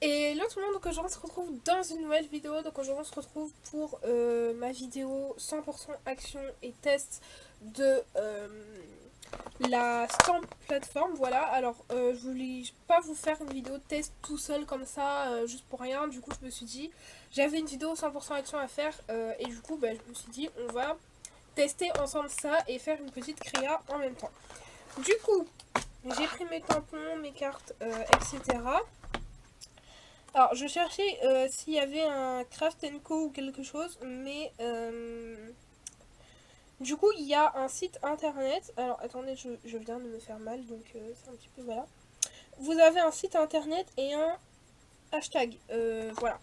Et là tout le monde, donc aujourd'hui on se retrouve dans une nouvelle vidéo. Donc aujourd'hui on se retrouve pour ma vidéo 100% action et test de la Stamp plateforme. Voilà, alors je voulais pas vous faire une vidéo test tout seul comme ça, juste pour rien. Du coup je me suis dit, j'avais une vidéo 100% action à faire et du coup bah, je me suis dit on va tester ensemble ça et faire une petite créa en même temps. Du coup j'ai pris mes tampons, mes cartes, etc. Alors, je cherchais s'il y avait un Craft Co ou quelque chose, mais du coup, il y a un site internet. Alors, attendez, je viens de me faire mal, donc c'est un petit peu voilà. Vous avez un site internet et un hashtag. Voilà.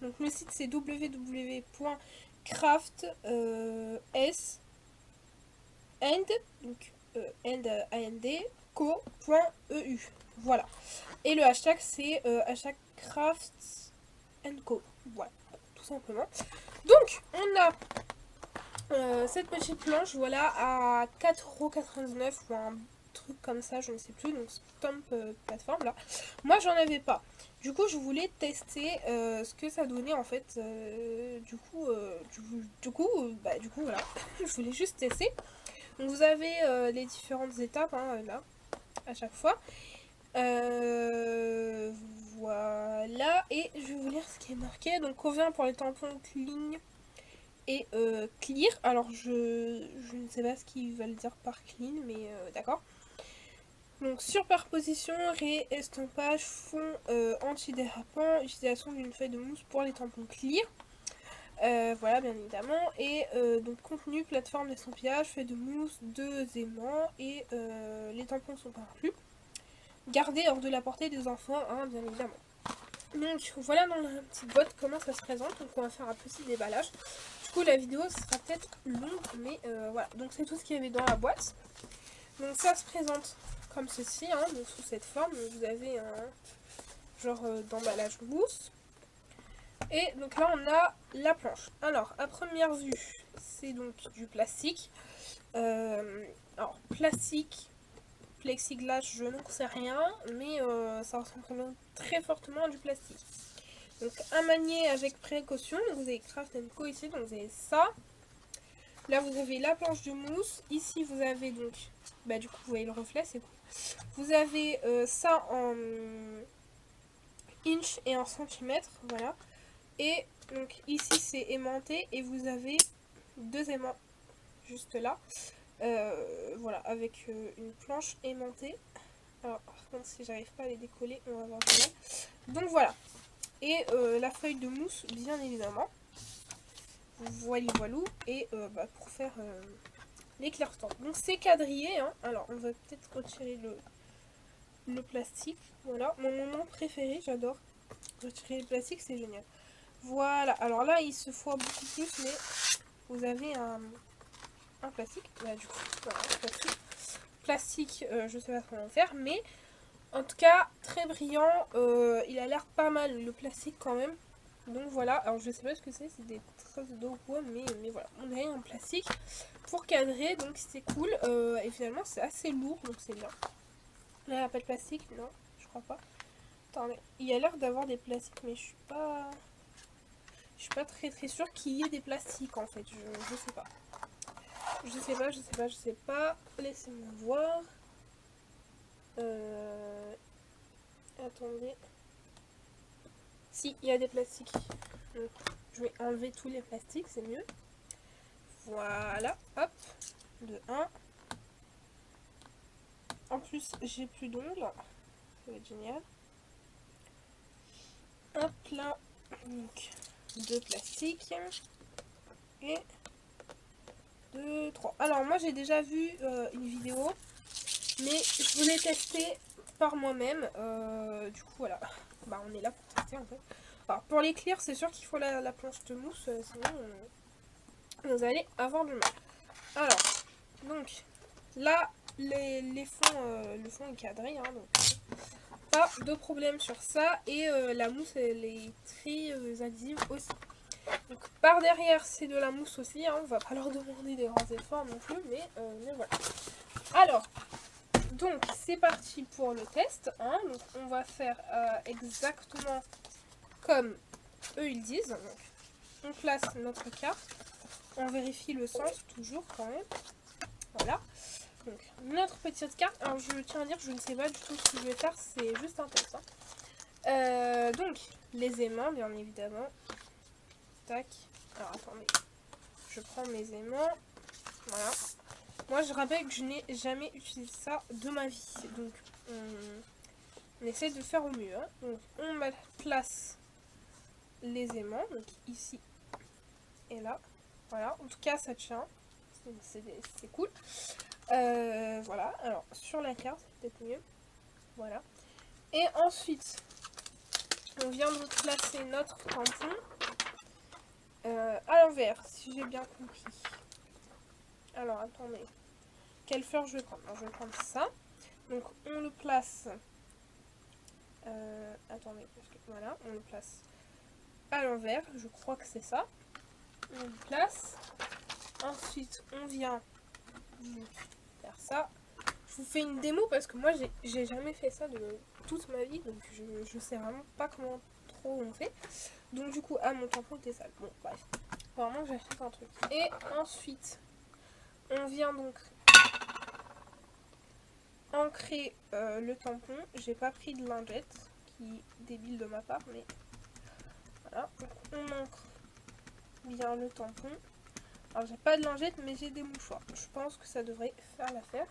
Donc, le site c'est www.craft s and donc co.eu. Voilà. Et le hashtag c'est hashtag craft Co. Voilà, tout simplement. Donc, on a cette petite planche, voilà, à 4,99€ ou un truc comme ça, je ne sais plus. Donc, Stamp plateforme là. Moi, j'en avais pas. Du coup, je voulais tester ce que ça donnait en fait. Du coup, voilà. Je voulais juste tester. Donc, vous avez les différentes étapes hein, là, à chaque fois. Euh, voilà, et je vais vous lire ce qui est marqué. Donc, convient pour les tampons clean et clear. Alors, je ne sais pas ce qu'ils veulent dire par clean, mais d'accord. Donc, superposition, réestampage, fond antidérapant, utilisation d'une feuille de mousse pour les tampons clear. Voilà, bien évidemment. Et donc, contenu, plateforme d'estampillage, feuille de mousse, 2 aimants et les tampons sont pas inclus. Garder hors de la portée des enfants, hein, bien évidemment. Donc voilà dans la petite boîte comment ça se présente. Donc on va faire un petit déballage. Du coup la vidéo sera peut-être longue, mais voilà. Donc c'est tout ce qu'il y avait dans la boîte. Donc ça se présente comme ceci, hein, donc sous cette forme. Donc, vous avez un genre d'emballage mousse. Et donc là on a la planche. Alors à première vue c'est donc du plastique. Alors plastique, plexiglas, je n'en sais rien, mais ça ressemble quand même très fortement à du plastique. Donc à manier avec précaution. Donc, vous avez Craft Co ici, donc vous avez ça. Là vous avez la planche de mousse. Ici vous avez donc, bah du coup vous voyez le reflet, c'est cool. Vous avez ça en inch et en centimètres, voilà. Et donc ici c'est aimanté et vous avez 2 aimants juste là. Voilà, avec une planche aimantée. Alors par contre si j'arrive pas à les décoller, on va voir du mal. Donc voilà. Et la feuille de mousse, bien évidemment. Voilà, voilou. Et bah, pour faire l'éclair stamp. Donc c'est quadrillé. Hein. Alors on va peut-être retirer le plastique. Voilà, mon moment préféré, j'adore. Retirer le plastique, c'est génial. Voilà, alors là il se foire beaucoup plus, mais vous avez un plastique. Bah, du coup, voilà, plastique. Plastique, je sais pas comment faire, mais en tout cas, très brillant. Il a l'air pas mal, le plastique quand même. Donc voilà, alors je sais pas ce que c'est des traces d'eau ou quoi, mais voilà, on a un plastique pour cadrer, donc c'est cool. Et finalement, c'est assez lourd, donc c'est bien. Là, il n'y a pas de plastique, non, je crois pas. Attendez, il y a l'air d'avoir des plastiques, mais je suis pas très sûre qu'il y ait des plastiques en fait, je sais pas. Je sais pas. Laissez-moi voir. Attendez. Si, il y a des plastiques. Donc, je vais enlever tous les plastiques, c'est mieux. Voilà, hop, de 1. En plus, j'ai plus d'ongles. Ça va être génial. Hop là, donc 2 plastiques. Et 2, 3. Alors, moi j'ai déjà vu une vidéo, mais je voulais tester par moi-même. Du coup, voilà. Bah, on est là pour tester en fait. Alors, pour l'éclair, c'est sûr qu'il faut la planche de mousse, sinon vous allez avoir du mal. Alors, donc là, les fonds, le fond est cadré, hein, donc pas de problème sur ça. Et la mousse, elle est très adhésive aussi. Donc par derrière, c'est de la mousse aussi, hein, on va pas leur demander des grands efforts non plus, mais voilà. Alors, Donc c'est parti pour le test. Hein. Donc on va faire exactement comme eux ils disent. Donc, on place notre carte. On vérifie le sens toujours quand même. Voilà. Donc notre petite carte. Alors je tiens à dire que je ne sais pas du tout ce que je vais faire. C'est juste un test. Hein. Donc les aimants bien évidemment. Tac. Alors attendez. Je prends mes aimants. Voilà. Moi je rappelle que je n'ai jamais utilisé ça de ma vie. Donc on essaie de faire au mieux. Hein. Donc on place les aimants. Donc ici et là. Voilà. En tout cas ça tient. C'est cool. Voilà. Alors sur la carte c'est peut-être mieux. Voilà. Et ensuite on vient de placer notre tampon à l'envers si j'ai bien compris. Alors attendez. Quelle fleur je vais prendre? Alors, je vais prendre ça. Donc on le place. Attendez, parce que voilà, on le place à l'envers. Je crois que c'est ça. On le place. Ensuite, on vient faire ça. Je vous fais une démo parce que moi j'ai jamais fait ça de toute ma vie. Donc je sais vraiment pas comment trop on fait. Donc du coup, mon tampon était sale. Bon, bref. Vraiment, j'achète un truc. Et ensuite, on vient donc ancrer le tampon. J'ai pas pris de lingette, qui est débile de ma part, mais voilà. Donc on ancre bien le tampon. Alors j'ai pas de lingette, mais j'ai des mouchoirs. Je pense que ça devrait faire l'affaire.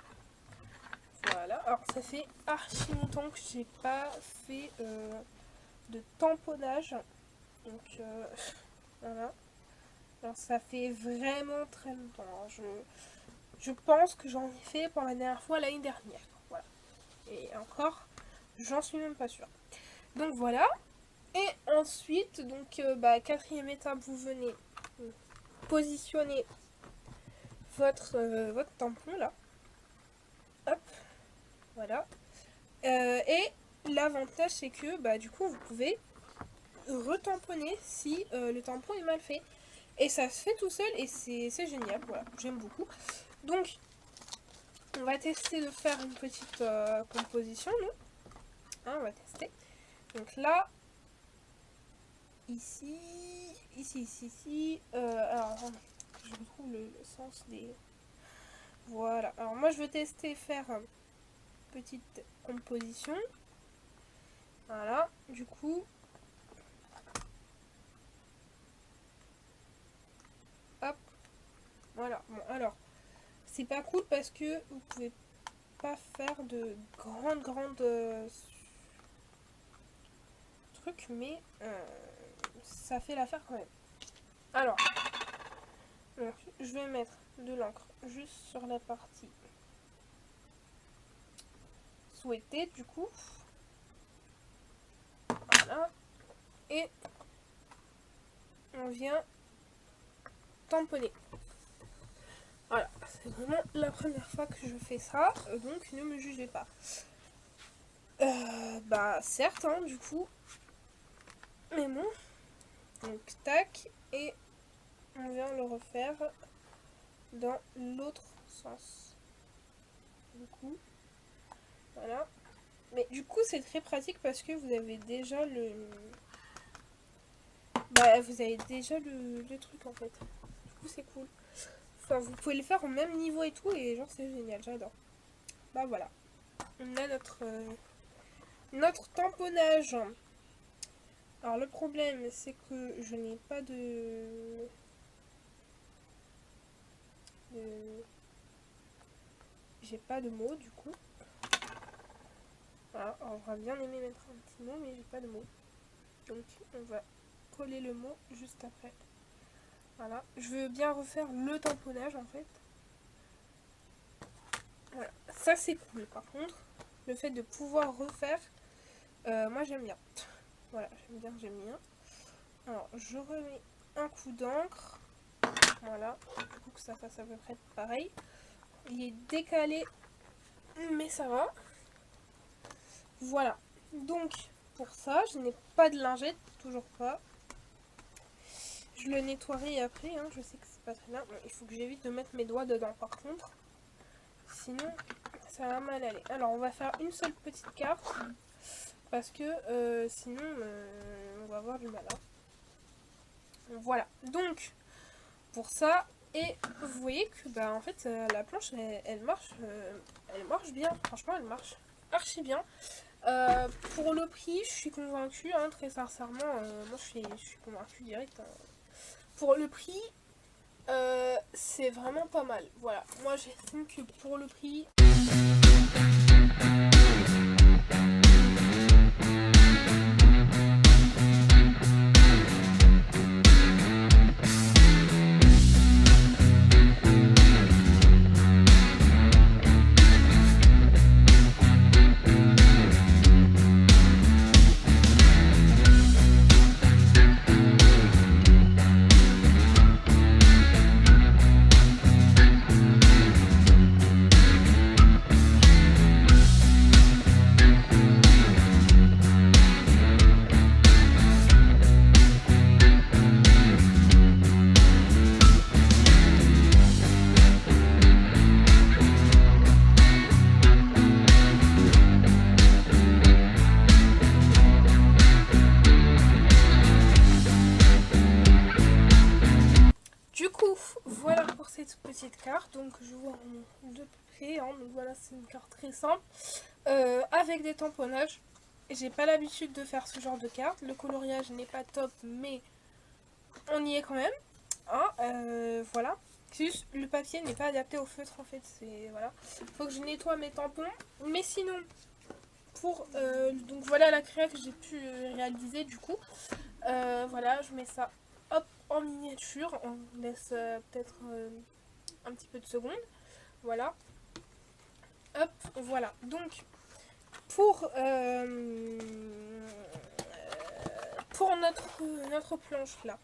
Voilà. Alors ça fait archi longtemps que j'ai pas fait de tamponnage. Donc voilà. Alors ça fait vraiment très longtemps. Alors, je pense que j'en ai fait pour la dernière fois l'année dernière. Voilà. Et encore, j'en suis même pas sûre. Donc voilà. Et ensuite, donc quatrième étape, vous venez positionner votre tampon là. Hop. Voilà. Et l'avantage c'est que du coup vous pouvez retamponner si le tampon est mal fait. Et ça se fait tout seul et c'est génial. Voilà, j'aime beaucoup. Donc on va tester de faire une petite composition, nous. Hein, on va tester. Donc là, ici. Alors, je retrouve le sens des... Voilà. Alors moi, je veux tester faire une petite composition. Voilà. Du coup... Hop. Voilà. Bon, alors, c'est pas cool parce que vous pouvez pas faire de grandes trucs, mais ça fait l'affaire quand même. Alors, je vais mettre de l'encre juste sur la partie souhaitée, du coup. Voilà. Et on vient tamponner. Voilà, c'est vraiment la première fois que je fais ça, donc ne me jugez pas. Certes, hein, du coup. Mais bon. Donc, tac. Et on vient le refaire dans l'autre sens. Du coup. Voilà. Mais du coup, c'est très pratique parce que vous avez déjà le... vous avez déjà le truc, en fait. Du coup, c'est cool. Enfin, vous pouvez le faire au même niveau et tout, et genre, c'est génial, j'adore. Voilà. On a notre tamponnage. Alors le problème c'est que je n'ai pas j'ai pas de mots du coup. Voilà, alors, j'aurais bien aimé mettre un petit mot mais j'ai pas de mots. Donc on va coller le mot juste après. Voilà, je veux bien refaire le tamponnage en fait. Voilà, ça c'est cool par contre. Le fait de pouvoir refaire, moi j'aime bien. Voilà, j'aime bien. Alors je remets un coup d'encre. Voilà, du coup que ça fasse à peu près pareil. Il est décalé, mais ça va. Voilà. Donc, pour ça, je n'ai pas de lingette, toujours pas. Je le nettoierai après, hein, je sais que c'est pas très bien. Il faut que j'évite de mettre mes doigts dedans par contre. Sinon, ça va mal aller. Alors on va faire une seule petite carte parce que sinon on va avoir du mal. Hein. Voilà, donc pour ça, et vous voyez que bah en fait la planche elle marche bien, franchement elle marche archi bien. Pour le prix, je suis convaincue, hein, très sincèrement, moi je suis convaincue direct. Hein. Pour le prix, c'est vraiment pas mal. Voilà, moi j'estime que pour le prix... Voilà pour cette petite carte, donc je vois de près, hein, donc voilà c'est une carte très simple, avec des tamponnages. J'ai pas l'habitude de faire ce genre de carte, le coloriage n'est pas top mais on y est quand même, hein, voilà. Juste le papier n'est pas adapté au feutre en fait, c'est voilà. Faut que je nettoie mes tampons, mais sinon pour donc voilà la créa que j'ai pu réaliser du coup. Voilà, je mets ça hop en miniature, on laisse peut-être un petit peu de secondes. Voilà. Hop, voilà. Donc pour notre planche là.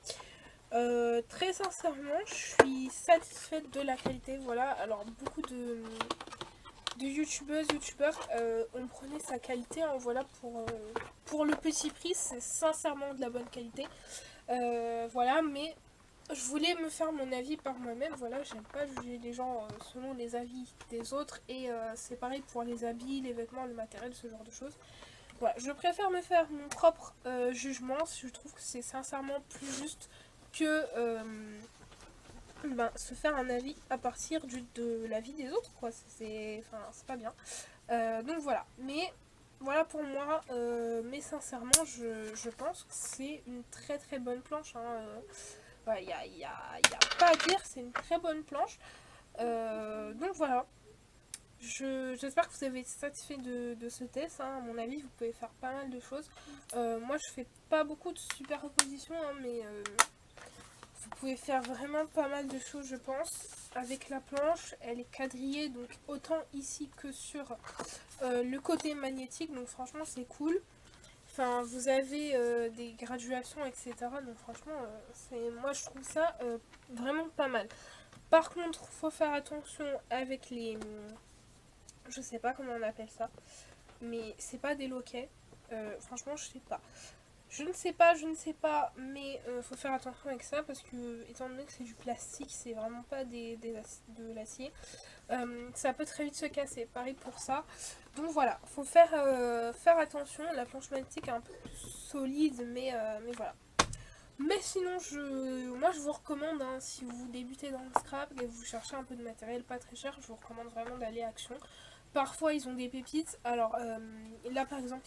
Très sincèrement, je suis satisfaite de la qualité. Voilà, alors beaucoup de youtubeurs on prenait sa qualité, hein, voilà, pour le petit prix, c'est sincèrement de la bonne qualité. Voilà, mais je voulais me faire mon avis par moi-même. Voilà, j'aime pas juger les gens selon les avis des autres, et c'est pareil pour les habits, les vêtements, le matériel, ce genre de choses. Voilà, je préfère me faire mon propre jugement. Je trouve que c'est sincèrement plus juste que se faire un avis à partir de l'avis des autres, quoi. C'est pas bien. Donc voilà, mais voilà pour moi, mais sincèrement je pense que c'est une très très bonne planche, hein. Y a pas à dire, c'est une très bonne planche. Donc voilà, j'espère que vous avez été satisfait de ce test, hein. À mon avis vous pouvez faire pas mal de choses. Moi je fais pas beaucoup de superpositions, hein, mais vous pouvez faire vraiment pas mal de choses, je pense. Avec la planche, elle est quadrillée, donc autant ici que sur le côté magnétique, donc franchement c'est cool. Enfin, vous avez des graduations, etc. Donc franchement, moi je trouve ça vraiment pas mal. Par contre, faut faire attention avec les... je sais pas comment on appelle ça, mais c'est pas des loquets. Franchement, je sais pas. Je ne sais pas, mais faut faire attention avec ça parce que, étant donné que c'est du plastique, c'est vraiment pas de l'acier, ça peut très vite se casser. Pareil pour ça. Donc voilà, faut faire attention. La planche magnétique est un peu plus solide, mais voilà. Mais sinon, moi je vous recommande, hein, si vous débutez dans le scrap et vous cherchez un peu de matériel pas très cher, je vous recommande vraiment d'aller à Action. Parfois ils ont des pépites, alors là par exemple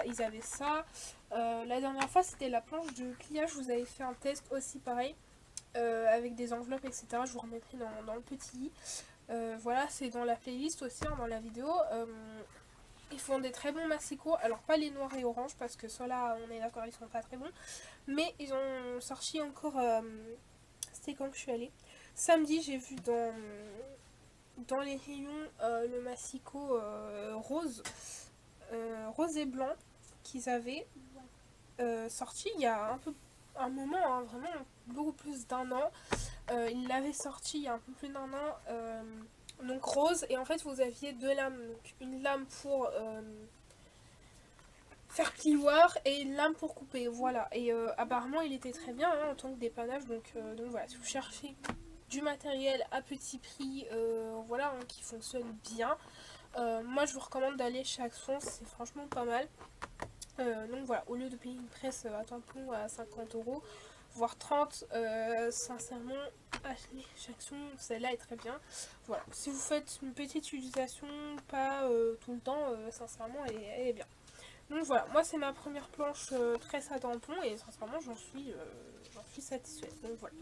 ils avaient ça. La dernière fois c'était la planche de pliage, je vous avais fait un test aussi pareil, avec des enveloppes etc. Je vous remettrai dans le petit i. Voilà, c'est dans la playlist aussi, hein, dans la vidéo. Ils font des très bons massicots, alors pas les noirs et oranges parce que ceux-là on est d'accord ils sont pas très bons. Mais ils ont sorti encore, c'était quand que je suis allée, samedi j'ai vu dans les rayons le massicot rose et blanc qu'ils avaient sorti il y a un moment, hein, vraiment beaucoup plus d'un an. Ils l'avaient sorti il y a un peu plus d'un an, donc rose, et en fait vous aviez deux lames, donc une lame pour faire plioir et une lame pour couper, voilà. Et apparemment il était très bien, hein, en tant que dépannage, donc voilà, si vous cherchez du matériel à petit prix, voilà, hein, qui fonctionne bien, Moi je vous recommande d'aller chez Action, c'est franchement pas mal. Donc voilà, au lieu de payer une presse à tampon à 50 € voire 30, sincèrement acheter chez Action, celle-là est très bien. Voilà, si vous faites une petite utilisation, pas tout le temps, sincèrement elle est bien. Donc voilà, moi c'est ma première planche tresse à tampon et sincèrement j'en suis satisfaite. Donc voilà.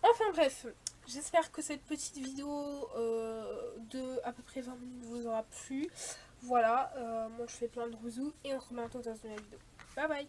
Enfin bref, j'espère que cette petite vidéo de à peu près 20 minutes vous aura plu. Voilà, moi je fais plein de bisous et on se remet bientôt dans une nouvelle vidéo. Bye bye.